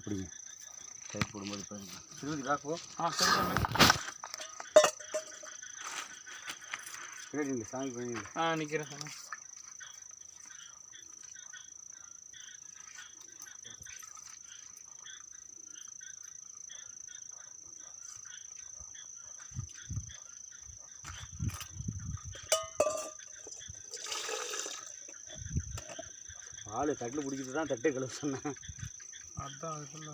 அப்படிங்க டைட் போடும்போது இப்போ இருபது காப்போ சரிங்க சாமி பண்ணி நிற்கிறேன் சாமி. ஆள் தட்டில் பிடிச்சிட்டு தான் தட்டை கழுவ சொன்னேன். அதுதான் அதுக்குள்ள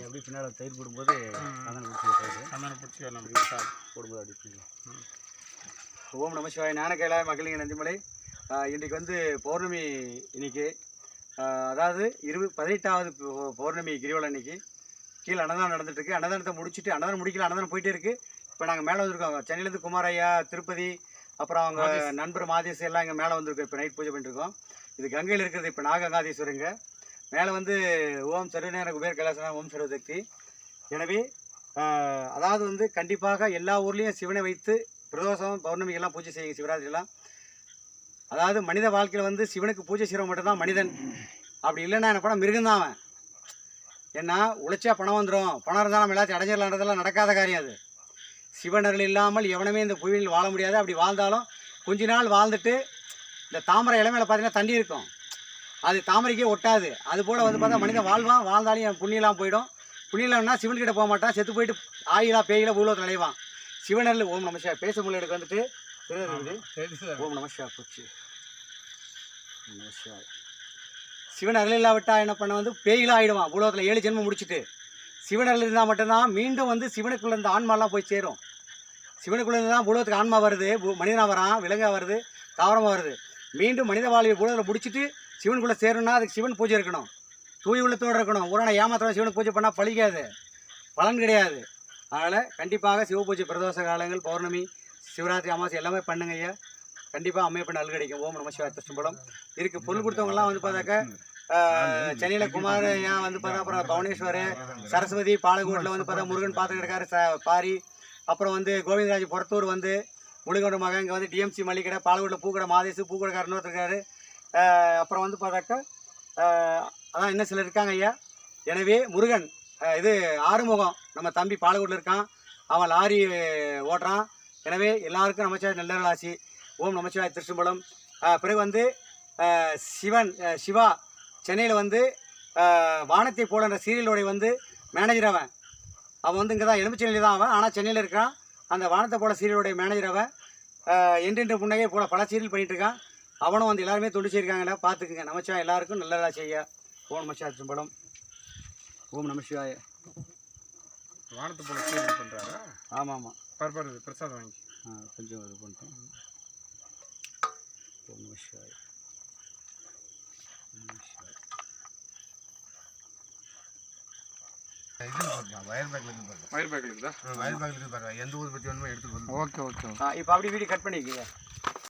அப்படி பின்னால் தயிர் போடும்போது சந்தனம் பிடிச்சி சந்தனம் பிடிச்சி போடும்போது அப்படி. ஓம் நம சிவாய. ஞான கைலாய மகளிங்க நந்திமலை. இன்றைக்கு வந்து பௌர்ணமி. இன்னைக்கு அதாவது 18வது பௌர்ணமி கிரிவலம். இன்னைக்கு கீழே அன்னதானம் நடந்துட்டுருக்கு. அன்னதானத்தை முடிச்சுட்டு அன்னதானம் முடிக்கல, அன்னதானம் போயிட்டே இருக்குது. இப்போ நாங்கள் மேலே வந்திருக்கோம். சென்னையிலேருந்து குமார் ஐயா, திருப்பதி, அப்புறம் அவங்க நண்பர் மாதேஷ் எல்லாம் இங்கே மேலே வந்திருக்கோம். இப்போ நைட் பூஜை பண்ணிட்டுருக்கோம். இது கங்கையில் இருக்கிறது. இப்போ நாகங்காதீஸ்வரங்க மேலே வந்து ஓம் சர்வநேர குபேர் கைலாசனா ஓம் சர்வசக்தி. எனவே அதாவது வந்து கண்டிப்பாக எல்லா ஊர்லேயும் சிவனை வைத்து பிரதோஷம் பௌர்ணமிக்கெல்லாம் பூஜை செய்யுங்க. சிவராத்திரிலாம் அதாவது மனித வாழ்க்கையில் வந்து சிவனுக்கு பூஜை செய்கிறவங்க மட்டும்தான் மனிதன். அப்படி இல்லைன்னா என்ன பண்ண மிருகந்தான் அவன். ஏன்னா உழைச்சா பணம் வந்துடும், பணம் இருந்தால் நம்ம எல்லாத்தையும் அடைஞ்சிடலான்றதெல்லாம் நடக்காத காரியம். அது சிவனர்கள் இல்லாமல் எவனுமே இந்த புவியில் வாழ முடியாது. அப்படி வாழ்ந்தாலும் கொஞ்ச நாள் வாழ்ந்துட்டு இந்த தாமரை இளமையில் பார்த்தீங்கன்னா தண்ணி இருக்கும், அது தாமரைக்கே ஒட்டாது. அதுபோல் வந்து பார்த்தா மனிதன் வாழ்வான், வாழ்ந்தாலும் என் புண்ணியெல்லாம் போயிடும். புண்ணியம்னா சிவன்கிட்ட போக மாட்டான், செத்து போயிட்டு ஆயிலா பேயில பூலோகத்தில் அலைவான். சிவனர்கள் ஓம் நமசிவா பேச முடியல. எனக்கு வந்துட்டு ஓம் நமசிவா போச்சு. சிவன் அருள் இல்லாவிட்டா என்ன பண்ண வந்து பேயில ஆகிடுவான். பூலோகத்தில் 7 ஜென்மம் முடிச்சுட்டு சிவன் அருள் இருந்தால் மட்டும்தான் மீண்டும் வந்து சிவனுக்குள்ள இந்த ஆன்மாலாம் போய் சேரும். சிவனுக்குள்ள இருந்து தான் பூலோகத்துக்கு ஆன்மா வருது, மனிதனாக வரான், விலங்காக வருது, தாவரமாக வருது. மீண்டும் மனித வாழ்வை பூலோகத்தில் முடிச்சுட்டு சிவனுக்குள்ளே சேரணும்னா அதுக்கு சிவன் பூஜை இருக்கணும், தூய் உள்ளத்தோடு இருக்கணும். ஒரு நாள் ஏமாத்திரம் சிவனுக்கு பூஜை பண்ணால் பழிக்காது, பலன் கிடையாது. அதனால் கண்டிப்பாக சிவ பூஜை பிரதோஷ காலங்கள், பௌர்ணமி, சிவராத்திரி, அமாவாசை எல்லாமே பண்ணுங்க ஐயா. கண்டிப்பாக அம்மையப்பன் நல் கிடைக்கும். ஓம் நம சிவாய. திருச்சம்பலம் இருக்குது. பொருள் கொடுத்தவங்கலாம் வந்து பார்த்தாக்க சென்னையில் குமார் ஐயா வந்து பார்த்தா, அப்புறம் பவனேஸ்வர், சரஸ்வதி, பாலக்கோட்டில் வந்து பார்த்தா முருகன் பார்த்துக்கிட்டு இருக்காரு பாரி, அப்புறம் வந்து கோவிந்தராஜ் புறத்தூர் வந்து முழுகொண்ட மகன், இங்கே வந்து டிஎம்சி மல்லிகடை, பாலக்கோட்டில் பூக்கடை மாதேஷ், பூக்கடைக்காரன்னு இருக்காரு. அப்புறம் வந்து பார்த்தாக்கா அதான் இன்னும் சிலர் இருக்காங்க ஐயா. எனவே முருகன் இது ஆறுமுகம் நம்ம தம்பி பாலக்கோட்டில் இருக்கான், அவன் லாரி ஓட்டுறான். எனவே எல்லாருக்கும் நமச்சிவாய நல்லராசி. ஓம் நமச்சிவாய. திருச்சம்பலம். பிறகு வந்து சிவா சென்னையில் வந்து வானத்தை போலன்ற சீரியலோடைய வந்து மேனேஜர். அவன் வந்து இங்கே தான் எலும்புச்சென்னையில் தான் அவன், ஆனால் சென்னையில் இருக்கான். அந்த வானத்தை போல சீரியலோடைய மேனேஜர் அவன். என்றென்று புன்னகை போல பல சீரியல் பண்ணிகிட்டு இருக்கான். அவனும் வந்து எல்லாருமே தொண்டு செய்யிருக்காங்கடா, பார்த்துக்குங்க. நமச்சிவாய. எல்லாருக்கும் நல்லதா செய்ய. ஓம் நமச்சிவாய. திருச்சம்பலம். ஓம் நமசிவாய. வானத்தை போல சீரியல் பண்ணுறாரா? ஆமாம் ஆமாம். பரவாயில்ல, பிரசாதம் வாங்கி கொஞ்சம் இது பண்ணிட்டேன். ஓம் நமசிவாய. வயர் பேக்கில் இருக்குதா? வயர் பேக்கில் இருக்குது பாருங்க. எந்த ஊர் பற்றி வேணுமோ எடுத்துட்டு வந்து. Okay okay. இப்போ அப்படி வீடியோ கட் பண்ணிக்கங்க.